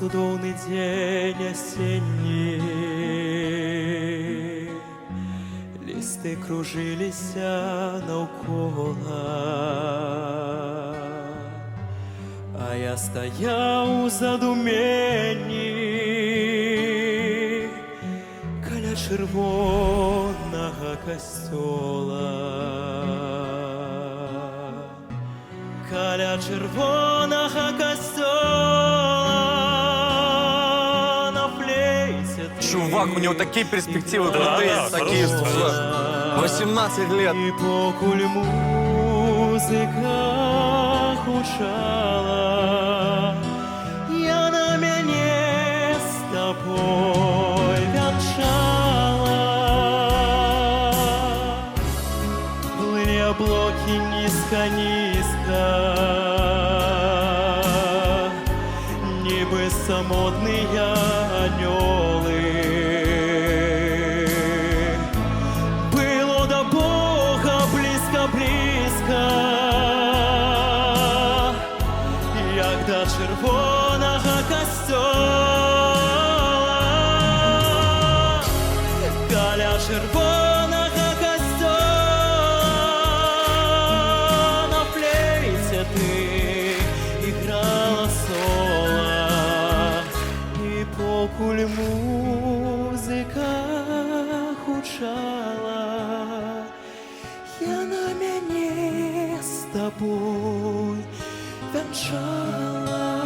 цудоўны дзень асенні, лісты кружыліся наўкола, а я стаяў у задуменні каля чырвонага касцёла. Каля чырвонага касцёла на флейце ты. Чувак, у него такие перспективы крутые, такие 18 лет. І покуль музыка гучала, я на мяне з табой вянчала. Плылі аблокі нізка-нізка, нібы самотныя анёлы. Было до Бога блізка-блізка, як до чырвонага касцёла. Каля чырвонага касцёла на флейце ты іграла сола. І покуль музыка гучала, я на мяне з табой вянчала.